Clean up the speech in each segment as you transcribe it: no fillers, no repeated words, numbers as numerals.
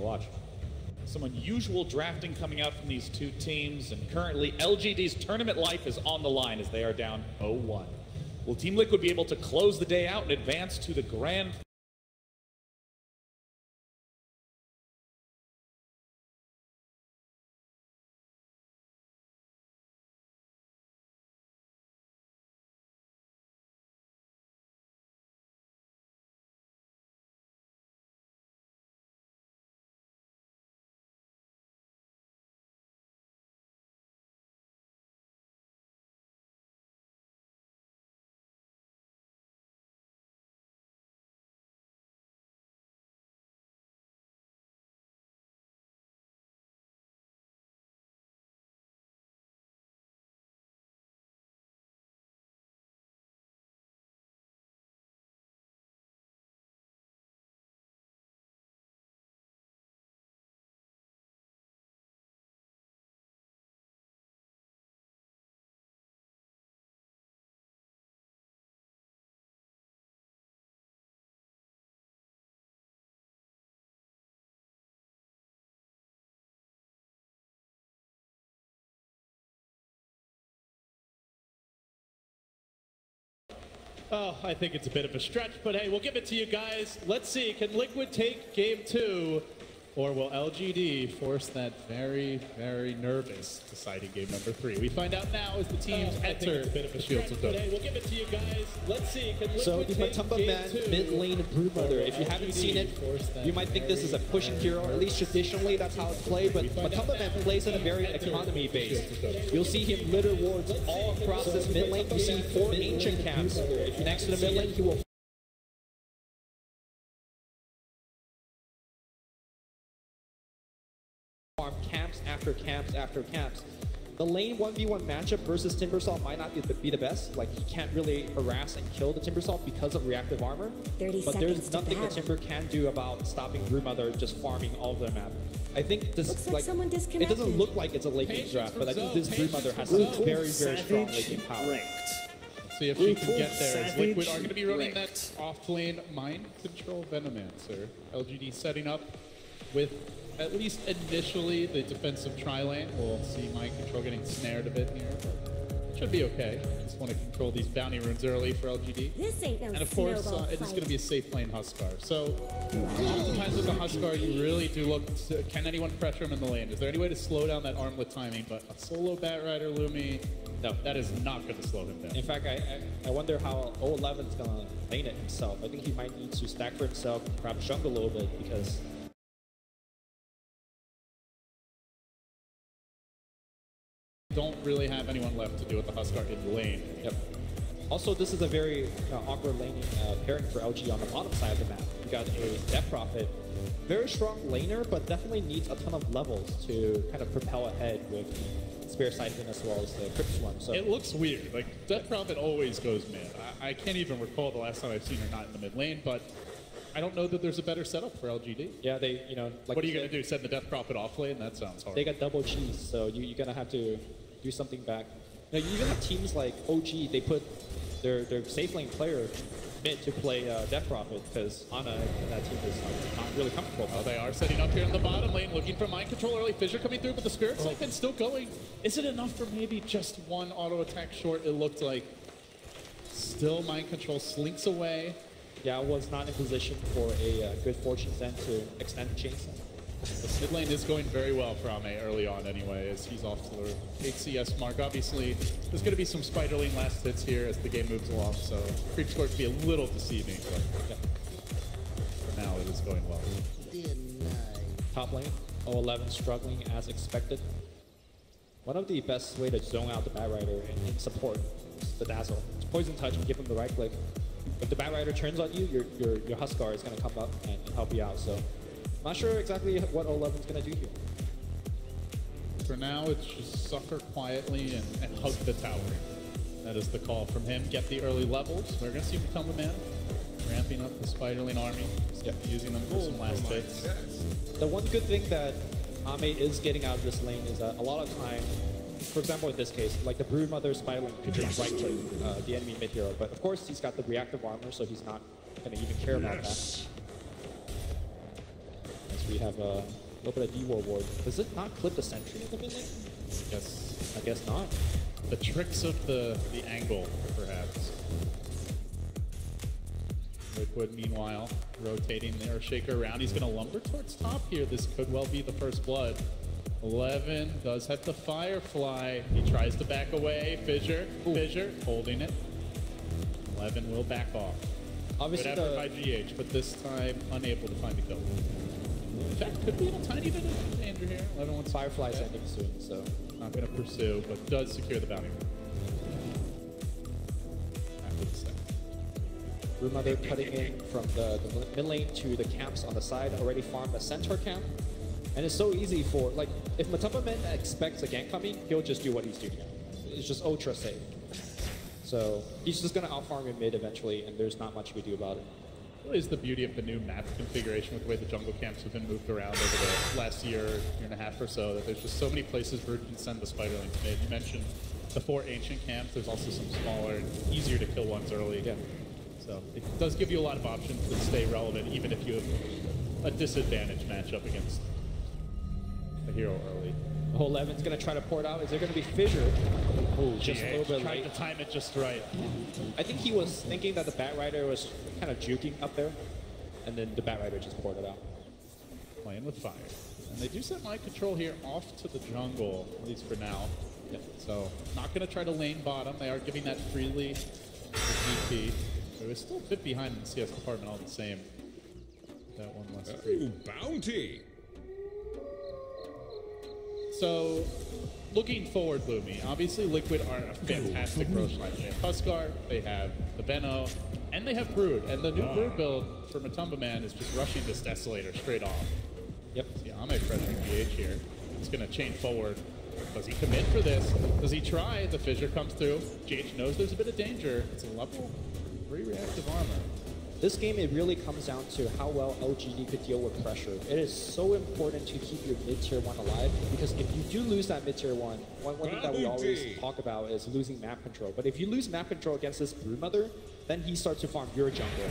watch. Some unusual drafting coming out from these two teams, and currently LGD's tournament life is on the line as they are down 0-1. Will Team Liquid be able to close the day out and advance to the grand? Oh, I think it's a bit of a stretch, but hey, we'll give it to you guys. Let's see, can Liquid take game 2, or will LGD force that very, very nervous deciding game number 3? We find out now as the teams enter the fields of DOTA. Hey, we'll give it to you guys. Let's see, can Liquid so the take Matumba game Man 2, mid lane Broodmother. If you haven't seen it, you might think this is a pushing hero, or at least traditionally that's how it's played, but Matumba Man plays in a very economy base. You'll see him litter wards all across this mid lane. You see 4 ancient camps next to the mid lane. He will farm camps after camps after camps. The lane 1v1 matchup versus Timbersaw might not be the best. Like, he can't really harass and kill the Timbersaw because of reactive armor. But there's nothing the Timber can do about stopping Broodmother just farming all of their map. I think this, like it doesn't look like it's a late game draft, but I think this Broodmother has some very, very strong late game power. Let's see if she can get there. As Liquid are going to be running that off-lane mind control Venomancer. LGD setting up with at least initially the defensive tri-lane. We'll see mind control getting snared a bit here, but it should be okay. Just want to control these bounty runes early for LGD. This ain't no and of course, it is going to be a safe lane Huskar. So oftentimes with the Huskar, you really do look to, can anyone pressure him in the lane? Is there any way to slow down that armlet timing? But a solo Batrider Lumi, no, that is not going to slow him down. In fact, I wonder how 011 is going to lane it himself. I think he might need to stack for himself, perhaps jungle a little bit, because don't really have anyone left to do with the Huskar in the lane. Yep. Also, this is a very awkward laning pairing for LG on the bottom side of the map. You got a Death Prophet, very strong laner, but definitely needs a ton of levels to kind of propel ahead with Spear Siphon as well as the Crypt Swarm. So it looks weird. Like, Death Prophet always goes mid. I can't even recall the last time I've seen her not in the mid lane, but I don't know that there's a better setup for LGD. Yeah, they, you know, like, what are you going to do? Send the Death Prophet off lane? That sounds hard. They got double cheese, so you're going to have to do something back. Now, you even have teams like OG, they put their safe lane player mid to play Death Prophet, because Ana and that team is not really comfortable. Oh, they are setting up here in the bottom lane, looking for mind control early. Fissure coming through, but the Spirit Siphon still going. Is it enough for maybe just one auto attack short? It looked like. Still mind control slinks away. Yeah, I was not in position for a good fortune then to extend the chainsaw. The mid lane is going very well for Ame early on anyway, as he's off to the HCS mark. Obviously, there's going to be some Spiderling last hits here as the game moves along, so creep score can be a little deceiving, but yeah. For now it is going well. Top lane, 011 struggling as expected. One of the best way to zone out the Batrider in support is the Dazzle. It's Poison Touch and give him the right click. If the Batrider turns on you, your Huskar is going to come up and help you out. So. Not sure exactly what 011 is going to do here. For now, it's just suffer quietly and hug the tower. That is the call from him. Get the early levels. We're going to see Matumba Man ramping up the Spiderling army, using them for some last hits. The one good thing that Ame is getting out of this lane is that a lot of time, for example in this case, like the Broodmother Spiderling could just right-click the enemy mid-hero. But of course, he's got the reactive armor, so he's not going to even care about that. We have a little bit of D-War ward. Does it not clip the sentry in the mid lane? Yes. I guess not. The tricks of the angle, perhaps. Liquid, meanwhile, rotating the Earthshaker around. He's going to lumber towards top here. This could well be the first blood. 11 does have the Firefly. He tries to back away. Fissure, Fissure, holding it. 11 will back off. Obviously, good effort by GH, but this time unable to find the kill. In fact, could be in a tiny bit of danger here. 11 wants Firefly's ending soon, so not going to pursue, but does secure the bounty. After the step. Brewmother cutting in from the mid lane to the camps on the side, already farmed a Centaur camp. And it's so easy for, like, if Matumba Man expects a gank coming, he'll just do what he's doing now. It's just ultra safe. So he's just going to outfarm in mid eventually, and there's not much we do about it. Really is the beauty of the new map configuration with the way the jungle camps have been moved around over the last year and a half or so, that there's just so many places where you can send the Spiderlings mid. You mentioned the 4 ancient camps. There's also some smaller and easier to kill ones early. Yeah. So it does give you a lot of options to stay relevant, even if you have a disadvantaged matchup against a hero early. Oh, 11's going to try to port out. Is there going to be Fissure? Oh, just a little bit tried late. to time it just right. I think he was thinking that the Batrider was kind of juking up there, and then the Batrider just ported out. Playing with fire. And they do set mind control here off to the jungle, at least for now. Yep. So not going to try to lane bottom. They are giving that freely to GP. But we're still a bit behind in the CS department all the same. That one less free. Bounty! So, looking forward, Lumi, obviously Liquid are a fantastic Roche line. They have Huskar, they have the Benno, and they have Brood. And the new Brood build for Matumba Man is just rushing this Desolator straight off. Yep. See, Ame pressuring GH here. He's going to chain forward. Does he commit for this? Does he try? The Fissure comes through. GH knows there's a bit of danger. It's a level 3 reactive armor. This game, it really comes down to how well LGD could deal with pressure. It is so important to keep your mid-tier 1 alive, because if you do lose that mid-tier 1, one thing that we always talk about is losing map control. But if you lose map control against this Brewmother, then he starts to farm your jungle.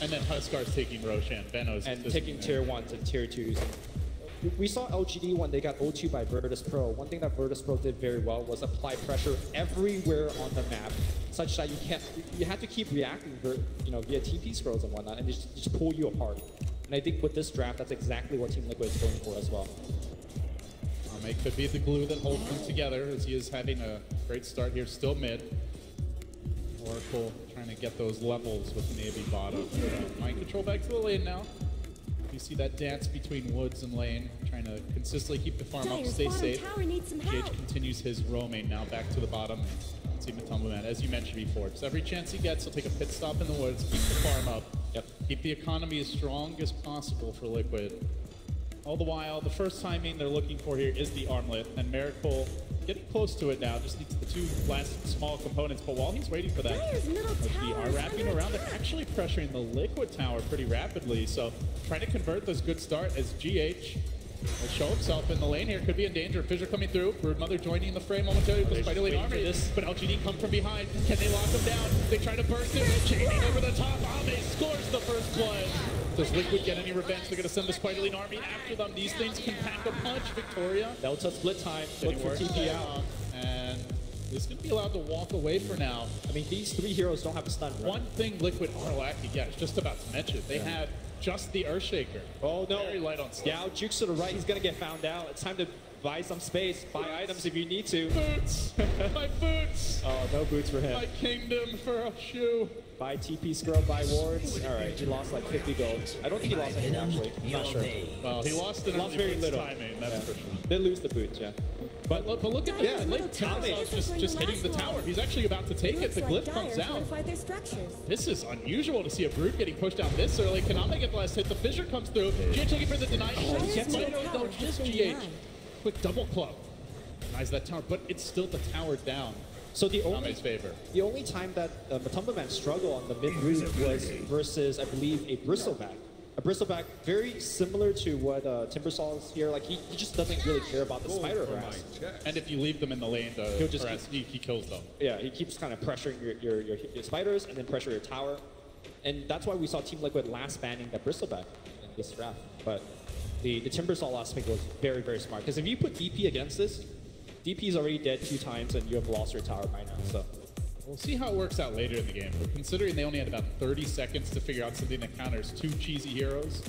And then Huskar's taking Roshan, Benno's and taking tier 1s and tier 2s. We saw LGD when they got O2 by Virtus Pro. One thing that Virtus Pro did very well was apply pressure everywhere on the map, such that you had to keep reacting, via TP scrolls and whatnot, and just pull you apart. And I think with this draft, that's exactly what Team Liquid is going for as well. Ame could be the glue that holds them together, as he is having a great start here, still mid. Oracle trying to get those levels with Navy bottom. Mind control back to the lane now. You see that dance between woods and lane, trying to consistently keep the farm up, stay safe. GH continues his roaming now back to the bottom. See Matumba Man, as you mentioned before, just every chance he gets, he'll take a pit stop in the woods, keep the farm up, keep the economy as strong as possible for Liquid. All the while, the first timing they're looking for here is the armlet, and Miracle getting close to it now, just needs the 2 last small components, but while he's waiting for that, they are wrapping around it, actually pressuring the Liquid tower pretty rapidly, so trying to convert this good start as GH will show himself in the lane here, could be in danger. Fissure coming through, Broodmother joining the fray momentarily with the Spiderling army, but LGD come from behind. Can they lock him down? They try to burst it, chaining over the top. Ame scores the first blood. Does Liquid get any revenge? They're going to send the Spiderling army after them. These things can pack a punch. Victoria. Delta split time, look for TP out. And he's going to be allowed to walk away for now. I mean, these 3 heroes don't have a stun. One thing Liquid are lacking, I was just about to mention, they have just the Earthshaker. Oh no. Very light on stuff. Yeah, jukes to the right, he's gonna get found out. It's time to buy some space, buy items if you need to. Boots! My boots! Oh, no boots for him. My kingdom for a shoe. Buy TP scrub, buy wards. Alright, he lost like 50 gold. I don't think he lost anything actually. I'm not sure. Well, he lost it lost very little. Timing, that's for sure. They lose the boots, yeah. But look at that. Like, just hitting the tower. He's actually about to take it. The glyph comes out. This is unusual to see a Brood getting pushed down this early. Can Ame get the last hit? The Fissure comes through. GH taking for the deny. No, just GH. Quick double club. Denies that tower, but it's still the tower down. So the only time that Matumba Man struggled on the mid route was versus, I believe, a Bristleback. A Bristleback, very similar to what Timbersaw is here. Like he just doesn't really care about the spider harass. And if you leave them in the lane, he'll just harass, he kills them. Yeah, he keeps kind of pressuring your spiders and then pressure your tower. And that's why we saw Team Liquid last banning that Bristleback. this draft. But the Timbersaw last pick was very, very smart. Because if you put DP against this, DP is already dead 2 times and you have lost your tower by now. So we'll see how it works out later in the game. But considering they only had about 30 seconds to figure out something that counters 2 cheesy heroes,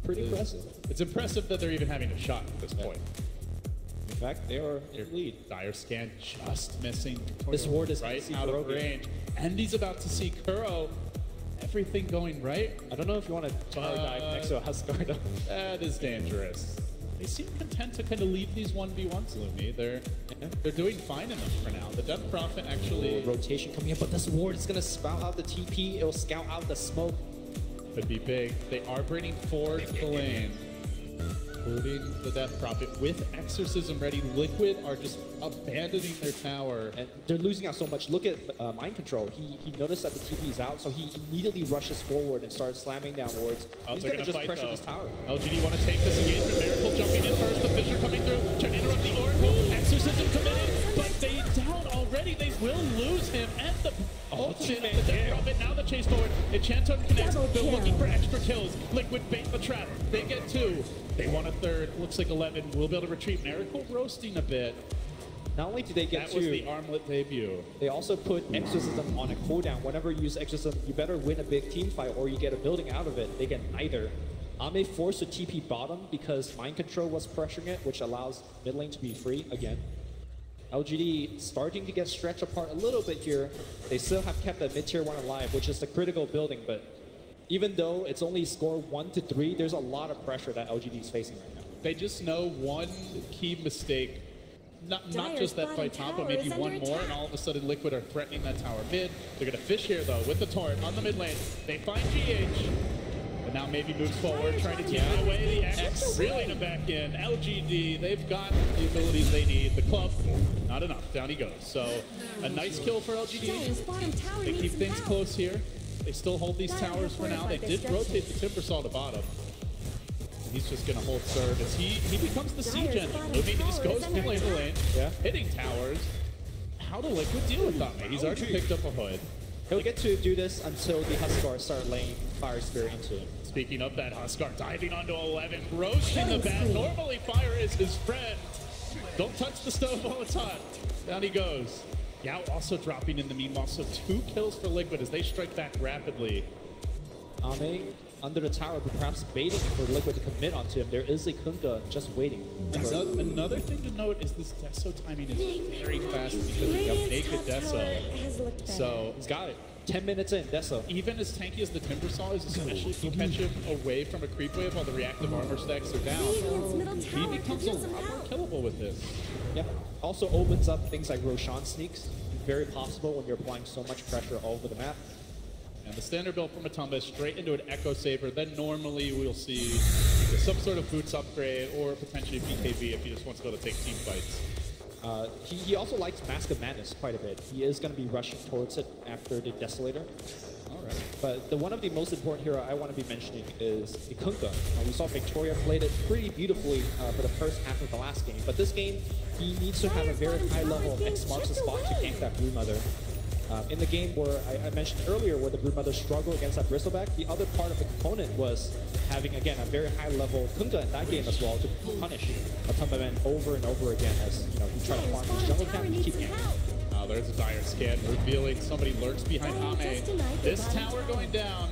pretty impressive. It's impressive that they're even having a shot at this point. In fact, they are in the lead. Dire Scan just missing. This ward is right out of range. And he's about to see Kuro. Everything going right. I don't know if you want to tower dive next to a Huskar though. That is dangerous. They seem content to kind of leave these 1v1s, Lumi. They're doing fine enough for now. The Death Prophet actually... rotation coming in, but this ward is going to spout out the TP. It will scout out the smoke. Could be big. They are bringing 4 to the lane, including the Death Prophet with Exorcism ready. Liquid are just abandoning their tower. And they're losing out so much. Look at Mind Control. He noticed that the TP is out, so he immediately rushes forward and starts slamming down wards. He's going to just pressure this tower. LGD want to take this engagement. Miracle jumping in first. The Fissure coming through. Trying to interrupt the Oracle. Exorcism committed, but they down already. They will lose him. And the ultimate, the Death Prophet. Now the chase forward. Enchanton connects. They're looking for extra kills. Liquid bait the trap. They get 2. They want a 3rd. Looks like 11 will be able to retreat. Miracle roasting a bit. Not only do they get 2, that was the armlet debut. They also put Exorcism on a cooldown. Whenever you use Exorcism, you better win a big team fight or you get a building out of it. They get neither. Ame forced to TP bottom because Mind Control was pressuring it, which allows mid lane to be free again. LGD starting to get stretched apart a little bit here. They still have kept that mid-tier 1 alive, which is the critical building, but even though it's only score 1 to 3, there's a lot of pressure that LGD is facing right now. They just know one key mistake, not just that fight top, but maybe one more, and all of a sudden Liquid are threatening that tower mid. They're going to fish here, though, with the torrent on the mid lane. They find GH, but now maybe moves forward, trying to keep it away. The X reeling it back in. LGD, they've got the abilities they need. The club, not enough. Down he goes. So a nice kill for LGD. They keep things close here. They still hold these towers for now. They did rotate the Timbersaw to bottom. He's just going to hold serve as he becomes the siege engine. Lumi just goes from lane to lane, hitting towers. How do Liquid deal with that? He's already picked up a hood. He'll get to do this until the Huskar start laying Fire Spirit into him. Speaking of that, Huskar diving onto 11, roasting the bat. Normally fire is his friend. Don't touch the stove while it's hot. Down he goes. Yao also dropping in the meanwhile, so 2 kills for Liquid as they strike back rapidly. Ame under the tower, but perhaps baiting for Liquid to commit onto him. There is a Kunkka just waiting. Another thing to note is this Deso timing is very fast because we have naked Deso. So he's got it. 10 minutes in, Deso. Even as tanky as the Timbersaw is, especially if you catch him away from a creep wave while the reactive armor stacks are down, he becomes a lot more killable with this. Yeah. Also opens up things like Roshan sneaks. Very possible when you're applying so much pressure all over the map. And the standard build from Matumba is straight into an Echo Saber. Then normally we'll see some sort of boots upgrade or potentially BKB if he just wants to go to take team fights. He also likes Mask of Madness quite a bit. He is going to be rushing towards it after the Desolator. All right. But one of the most important hero I want to be mentioning is the Kunkka. We saw Victoria played it pretty beautifully for the first half of the last game. But this game, he needs to have a very high level of X marks the spot to gank that Broodmother. In the game where I mentioned earlier where the Broodmother struggled against that Bristleback, the other part of the component was having, again, a very high level Kunkka in that game as well to punish Matumba Men over and over again as he tried to farm his jungle camp and keep ganking. There's a dire scan revealing somebody lurks behind Ame. This tower going down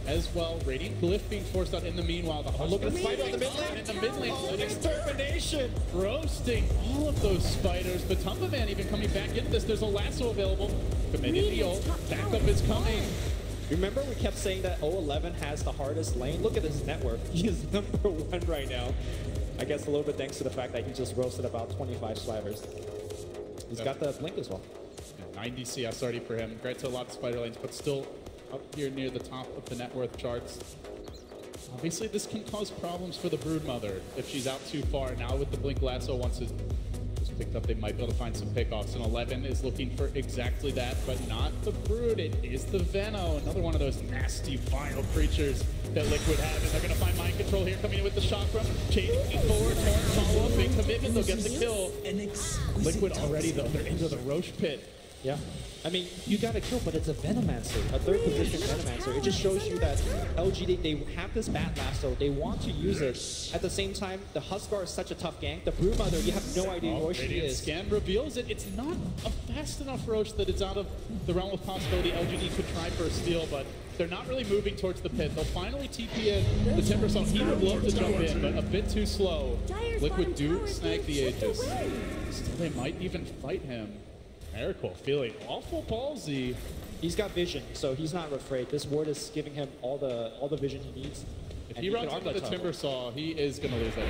as well. Radiant Glyph being forced out in the meanwhile. Look at the spider on the mid lane. In the mid lane. An extermination. Roasting all of those spiders. But Tumba Man even coming back into this. There's a lasso available. Committing the ult. Backup is coming. Remember we kept saying that 011 has the hardest lane? Look at his network. He is #1 right now. I guess a little bit thanks to the fact that he just roasted about 25 sliders. He's got the blink as well. Yeah, 90 CS already for him. Great to a lot of spider lanes, but still up here near the top of the net worth charts. Obviously, this can cause problems for the Broodmother if she's out too far. Now with the Blink Lasso, once it's picked up, they might be able to find some pickoffs. And 11 is looking for exactly that, but not the Brood. It is the Veno, another one of those nasty, vile creatures that Liquid have. And they're going to find Mind Control here, coming in with the Chakra. Chasing forward, follow up, big commitment, they'll get the kill. Liquid already, though, they're into the Roche pit. Yeah. I mean, you got a kill, but it's a Venomancer, a third position Venomancer. It just shows you that LGD, they have this Bat Lasso, they want to use it. At the same time, the Huskar is such a tough gank. The Broodmother, you have no idea where she is. Scan reveals it. It's not a fast enough Roche that it's out of the realm of possibility. LGD could try for a steal, but they're not really moving towards the pit. They'll finally TP in the Timbersaw. He would love to jump in, but a bit too slow. Liquid do snag the Aegis. Still, they might even fight him. Miracle feeling awful ballsy. He's got vision, so he's not afraid. This ward is giving him all the vision he needs. If he runs into the Timbersaw, he is going to lose that.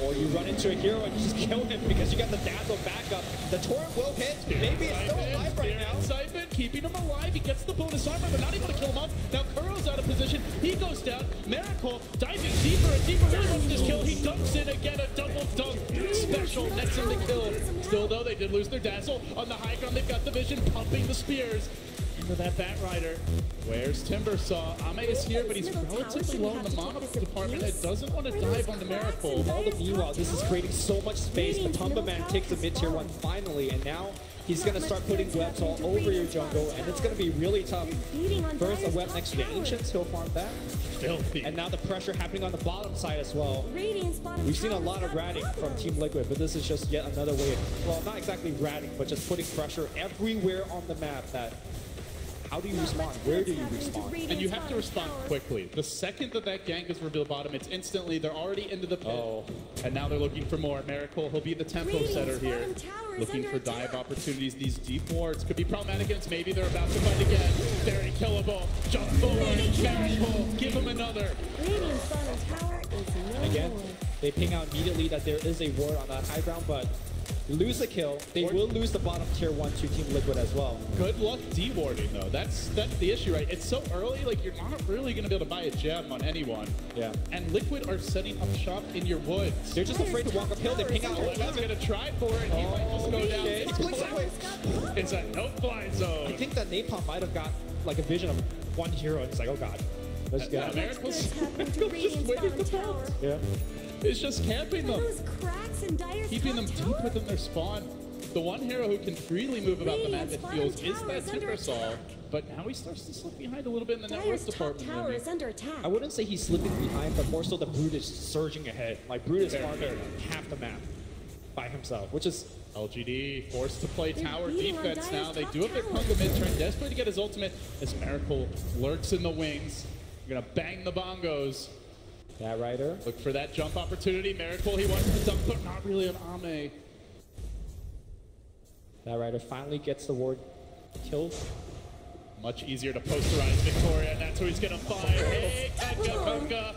Or you run into a hero and you just kill him because you got the Dazzle backup. The Torrent will hit. Maybe it's still alive right now. Siphon keeping him alive. He gets the bonus armor, but not able to kill him off. Now Kuro's out of position. He goes down. Miracle diving deeper and deeper. Really wants this kill. He dunks in again. A double dunk. Special. Nets him the kill. Still, though, they did lose their Dazzle. On the high ground, they've got the vision pumping the spears. Into that Bat Rider. Where's Timbersaw? Ame is here, but he's relatively low in the mana department and doesn't want to dive on the Miracle. All the meanwhile, this is creating so much space. The Tumba Man takes the mid-tier one finally, and now he's going to start putting webs all over your jungle, and it's going to be really tough. First, a web next to the Ancients, he'll farm that. Filthy. And now the pressure happening on the bottom side as well. We've seen a lot of ratting from Team Liquid, but this is just yet another way of, well, not exactly ratting, but just putting pressure everywhere on the map that how do you respond? Where do you respond? And you have to respond quickly. The second that gank is revealed bottom, it's instantly, they're already into the pit. Oh. And now they're looking for more. Miracle, he'll be the tempo setter here. Looking for dive opportunities. These deep wards could be problematic against. Maybe they're about to fight again. Very killable. Jump forward. Miracle, give him another. Again, they ping out immediately that there is a ward on that high ground, but lose the kill. They will lose the bottom tier 1 to Team Liquid as well. Good luck dewarding though. That's the issue, right? It's so early, like you're not really gonna be able to buy a gem on anyone. Yeah. And Liquid are setting up shop in your woods. They're just afraid to walk uphill. They ping out. He's gonna try for it. He might just go down. It's a no fly zone. I think that Napalm might have got like a vision of one hero, and it's like, oh god, let's go. Miracle's just waiting to pounce. Yeah. It's just camping them, keeping them deep within their spawn. The one hero who can freely move about the map, it feels, is that Timbersaw. But now he starts to slip behind a little bit in the network department. I wouldn't say he's slipping behind, but more so the Brood is surging ahead. Like Brood is farming half the map by himself, which is LGD forced to play tower defense now. They do have their Kunga mid-turn, desperate to get his ultimate as Miracle lurks in the wings. You're gonna bang the bongos. Bat Rider. Look for that jump opportunity. Miracle, he wants to dunk, but not really on Ame. Bat Rider finally gets the ward killed. Much easier to posterize Victoria, and that's who he's gonna find. Hey, Kunga.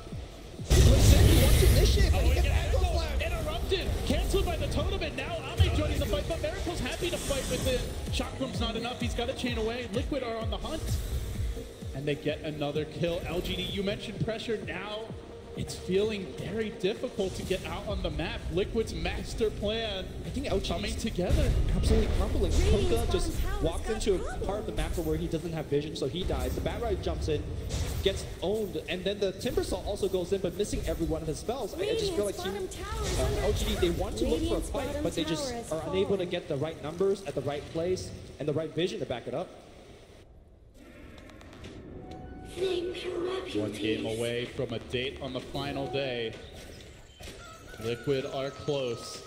Interrupted, canceled by the totem, and now Ame joining the fight, but Miracle's happy to fight within. Chakram's not enough, he's got to chain away. Liquid are on the hunt, and they get another kill. LGD, you mentioned pressure, now it's feeling very difficult to get out on the map. Liquid's master plan, I think LGD's coming together. Absolutely crumbling. Kunga just walks into a part of the map where he doesn't have vision, so he dies. The Bat Rider jumps in, gets owned, and then the Timbersaw also goes in, but missing every one of his spells. I just feel like Team LGD, they want to look for a fight, but they just are unable to get the right numbers at the right place and the right vision to back it up. One game away from a date on the final day. Liquid are close.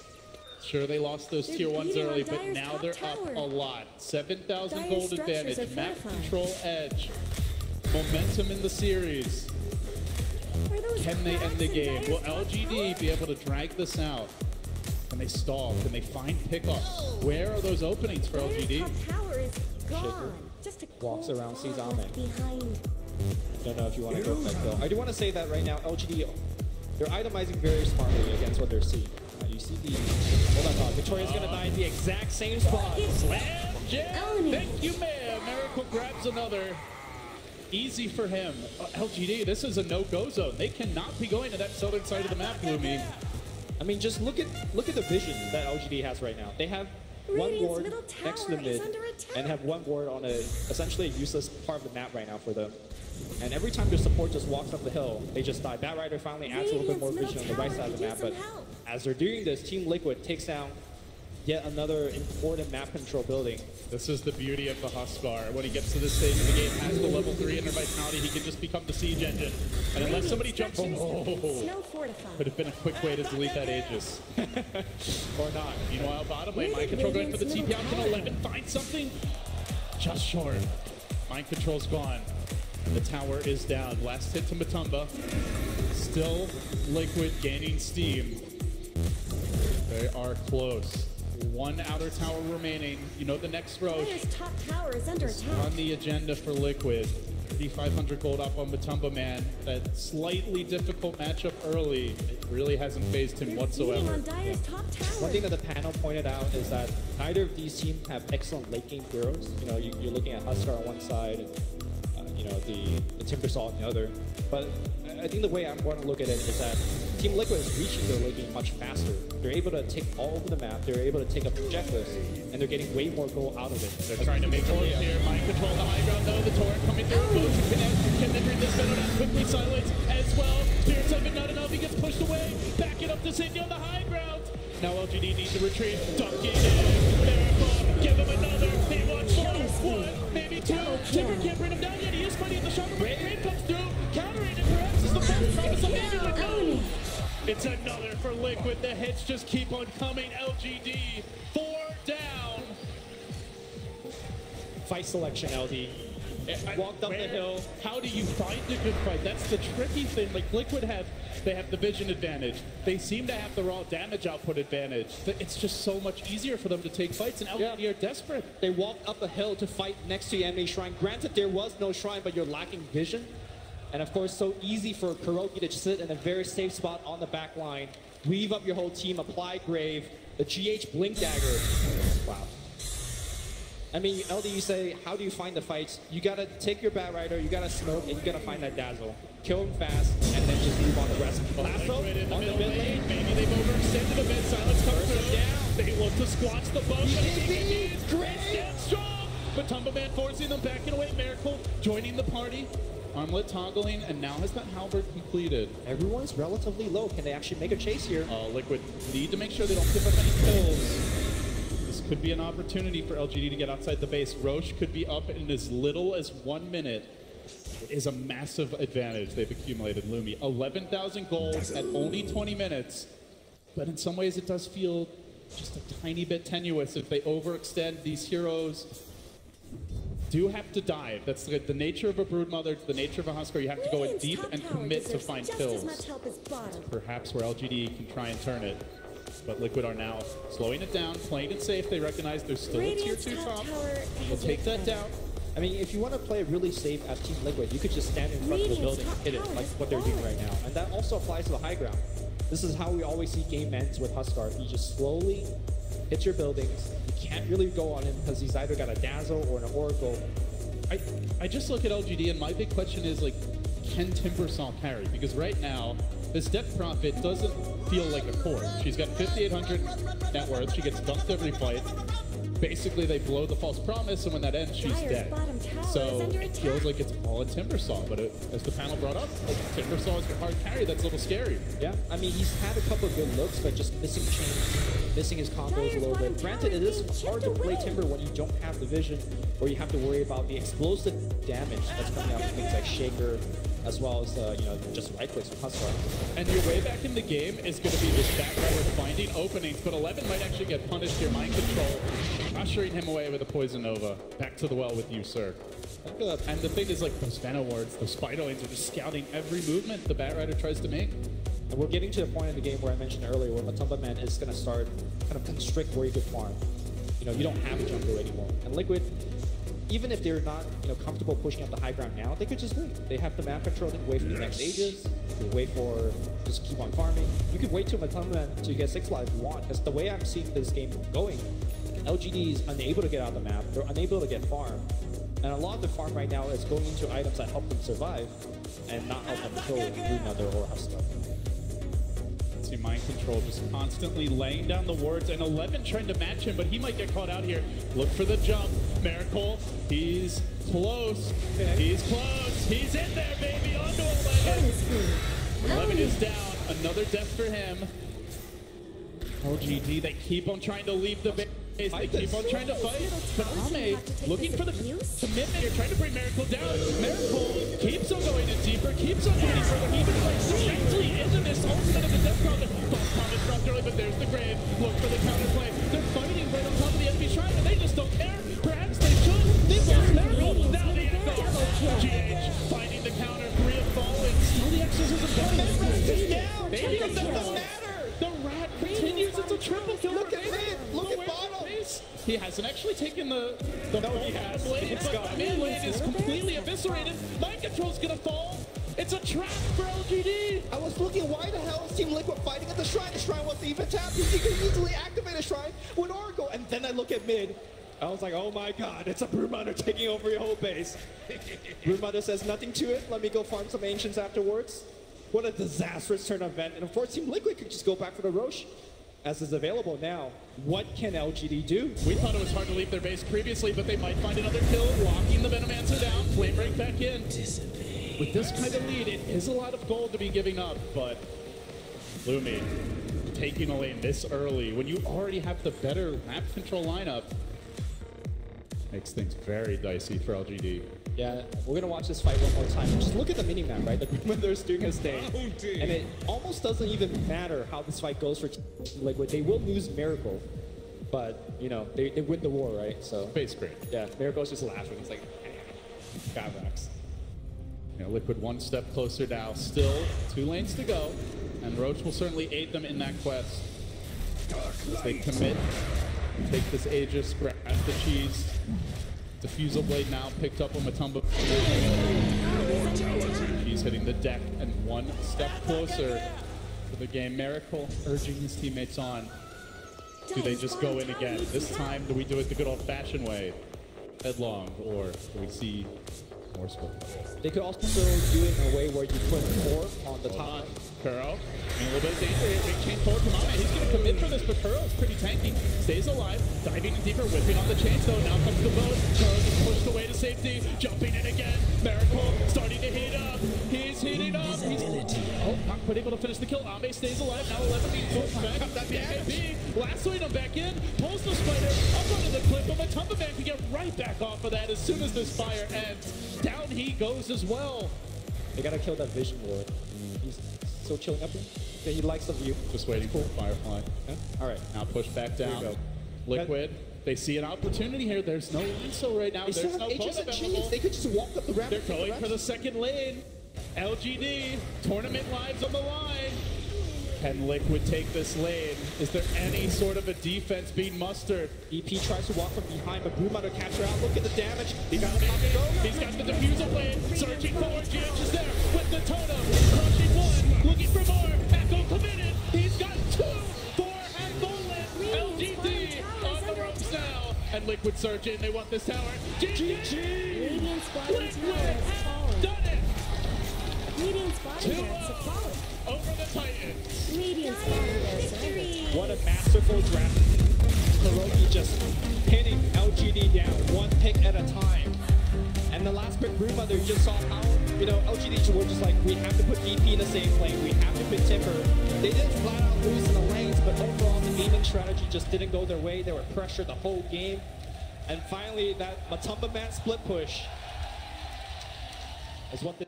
Sure, they lost those tier 1s early, but now they're up a lot. 7,000 gold advantage, map control edge, momentum in the series. Can they end the game? Will LGD be able to drag this out? Can they stall? Can they find pickoffs? Where are those openings for LGD? Shaker walks around, sees Ame. Don't know if you want to go for that kill. I do want to say that right now, LGD, they're itemizing very smartly against what they're seeing. You see the... Hold on, Victoria's going to die in the exact same spot. Slam jam! Thank you, ma'am. Miracle grabs another. Easy for him. LGD, this is a no-go zone. They cannot be going to that southern side of the map, Lumi. I mean, just look at the vision that LGD has right now. They have one ward next to the mid and have one ward on essentially a useless part of the map right now for them. And every time their support just walks up the hill, they just die. Bat Rider finally adds a little bit more vision on the right side of the map, but as they're doing this, Team Liquid takes down yet another important map control building. This is the beauty of the Huskar. When he gets to this stage of the game, has the level 3 inner vitality, he can just become the siege engine. And unless somebody jumps in, could have been a quick way to delete that Aegis. Or not. Meanwhile, bottom lane, Mind Control going for the TP out. Can 11 find something? Just short. Mind Control's gone. The tower is down. Last hit to Matumba. Still Liquid gaining steam. They are close. One outer tower remaining. You know the next Roche top tower is under attack. on the agenda for Liquid. 3,500 gold up on Matumba Man. That slightly difficult matchup early. It really hasn't phased him whatsoever. One thing that the panel pointed out is that neither of these teams have excellent late game heroes. You're looking at Huskar on one side and the Timbersaw on the other. But I think the way I'm going to look at it is that Team Liquid is reaching their late game much faster. They're able to take all over the map, they're able to take up objectives, and they're getting way more goal out of it. They're trying to make goals here. Mind Control the high ground though. The torrent coming through. Both to connect. Can they bring this battle down quickly? Sideways as well. Spirit 7 not enough. He gets pushed away. Back it up to Sydney on the high ground. Now LGD needs to retreat. Dunking in. Miracle. Give him another. They want 1, maybe 2. Timber can't bring him down yet. He is fighting the shot. Rain comes through. Countering it. Perhaps is the first promise of maybe with no. It's another for Liquid. The hits just keep on coming. LGD 4 down. Fight selection, LD. Walked up the hill. How do you find a good fight? That's the tricky thing. Like Liquid have the vision advantage. They seem to have the raw damage output advantage. It's just so much easier for them to take fights, and LGD are desperate. They walked up a hill to fight next to the enemy shrine. Granted, there was no shrine, but you're lacking vision. And of course, so easy for Kuroki to sit in a very safe spot on the back line, weave up your whole team, apply Grave, the GH Blink Dagger. Wow. I mean, LD, you say, how do you find the fights? You gotta take your Batrider, you gotta smoke, and you gotta find that Dazzle. Kill him fast, and then just move on the rest. Lasso on the mid lane. Maybe they've overextended a bit. Silence comes through. Down. They look to squash the boat. Great strong. But Matumba Man forcing them back in away. Miracle joining the party. Armlet toggling, and now has that halberd completed. Everyone's relatively low. Can they actually make a chase here? Liquid need to make sure they don't give up any kills. This could be an opportunity for LGD to get outside the base. Roche could be up in as little as 1 minute. It is a massive advantage they've accumulated, Lumi. 11,000 golds at only 20 minutes. But in some ways, it does feel just a tiny bit tenuous if they overextend. These heroes do have to dive. That's the nature of a Broodmother, the nature of a Huskar. You have to go in deep and commit to find kills. Perhaps where LGD can try and turn it. But Liquid are now slowing it down, playing it safe. They recognize there's still a tier 2 top. We'll take that down. I mean, if you want to play really safe as Team Liquid, you could just stand in front of the building and hit it like what they're doing right now. And that also applies to the high ground. This is how we always see game ends with Huskar. You just slowly hit your buildings. You can't really go on him because he's either got a Dazzle or an Oracle. I just look at LGD, and my big question is, like, can Timbersaw carry? Because right now, this Death Prophet doesn't feel like a core. She's got 5,800 net worth. She gets dunked every fight. Basically, they blow the false promise, and when that ends, she's dead. So it feels like it's all a Timbersaw, but as the panel brought up, like, Timbersaw is a hard carry. That's a little scary. Yeah, I mean, he's had a couple of good looks, but just missing chains, missing his combos a little bit. Granted, it is hard to play Timber when you don't have the vision, or you have to worry about the explosive damage that's coming out from things like Shaker, as well as, just right clicks from Huskar. And your way back in the game is going to be this Batrider finding openings, but 11 might actually get punished here. Mind Control, ushering him away with a Poison Nova. Back to the well with you, sir. And the thing is, like, those Venom wards, those Spider Lanes are just scouting every movement the Batrider tries to make. And we're getting to the point in the game where I mentioned earlier where Matumba Man is going to start kind of constrict where you could farm. You don't have a jungle anymore. And Liquid, even if they're not comfortable pushing up the high ground now, they could just wait. They have the map control. They can wait for the next Aegis. You can wait for just keep on farming. You could wait till Matumba Man to get 6 life if you want. Because the way I'm seeing this game going, LGD is unable to get out of the map. They're unable to get farm. And a lot of the farm right now is going into items that help them survive and not help them kill Broodmother or Huskar. See Mind Control just constantly laying down the wards, and 11 trying to match him, but he might get caught out here. Look for the jump. Miracle, he's close. He's close. He's in there, baby, onto 11. 11 is down. Another death for him. LGD, they keep on trying to leave the base. They keep on trying to fight. But Ame looking for the commitment here, trying to bring Miracle down. Miracle keeps on going in deeper, keeps on getting further. He even plays directly into this ultimate of the Death Comet. False Comet dropped early, but there's the grave. Look for the counterplay. They're fighting right on top of the enemy shrine, and they just don't care. Perhaps they should. They lost Miracle. Now the Echo. GH finding the counter. 3 of falling. Still the exorcism going. Down. Maybe It doesn't matter. the rat continues. It's a triple kill. Look at mid. Look at bottom. He hasn't actually taken the he has. It's but gone. mid lane is completely eviscerated. Mind control's gonna fall. It's a trap for LGD. I was looking, why the hell is Team Liquid fighting at the shrine? The shrine wasn't even tapped. You could easily activate a shrine with Oracle. And then I look at mid. I was like, oh my god, it's a Brewmother taking over your whole base. Brewmother says nothing to it. Let me go farm some Ancients afterwards. What a disastrous turn event. And of course, Team Liquid could just go back for the Roche, as is available now. What can LGD do? We thought it was hard to leave their base previously, but they might find another kill, locking the Venomancer down, flame break back in. With this kind of lead, it is a lot of gold to be giving up, but Lumi taking a lane this early when you already have the better map control lineup makes things very dicey for LGD. Yeah, we're gonna watch this fight one more time. Just look at the mini-map, right? The Brewmother's doing his thing. And it almost doesn't even matter how this fight goes for Team Liquid. They will lose Miracle, but, you know, they win the war, right? So, Base great. yeah, Miracle's just laughing. He's like, Gavax. You know, Liquid one step closer now. Still 2 lanes to go, and Roach will certainly aid them in that quest. As they commit, take this Aegis, grab the cheese. Diffusal Blade now picked up on Matumba. He's hitting the deck and 1 step closer to the game. Miracle urging his teammates on. Do they just go in again? This time, do we do it the good old-fashioned way? Headlong, or do we see more split? They could also do it in a way where you put 4 on the top. Kuro, in a little bit of danger. Big chain forward from Ame. He's going to commit for this, but Kuro is pretty tanky. Stays alive, diving in deeper, whipping on the chains though. Now comes the boat. Kuro gets pushed away to safety. Jumping in again. Miracle starting to heat up. He's heating up. Not quite able to finish the kill. Ame stays alive. Now 11 being pushed back. That BKB. Lassoing him back in. Pulls the spider up onto the cliff. But Matumba Man can get right back off of that as soon as this fire ends. Down he goes as well. They gotta kill that Vision Ward. He's still chilling up here. Yeah, he likes the view. Just waiting for Firefly. Yeah? All right. Now push back down. Liquid. They see an opportunity here. There's no Linso right now. There's no Aegis and available. Cheese. They could just walk up the ramp. They're going for the second lane. LGD, tournament lives on the line. Can Liquid take this lane? Is there any sort of a defense being mustered? EP tries to walk from behind, but Brewmother capture out. Look at the damage. He's got the diffusal blade. Searching forward. GH is there with the totem. Crushing 1. Looking for more. Echo committed. He's got 2. 4 and bullet. LGD on the ropes now. And Liquid surging. They want this tower. GG. Radiant's bottom tower Liquid has has fallen. done it. Radiant's bottom barracks have fallen. Over the Titans. Radiant's bottom barracks are under. What a masterful draft. Hiroki just pinning LGD down 1 pick at a time. And the last pick, Brewmother, you just saw how, you know, LGD were just like, we have to put EP in the same lane. We have to put Timber. They didn't flat out lose in the lanes, but overall the gaming strategy just didn't go their way. They were pressured the whole game. And finally, that Matumba Man split push is what they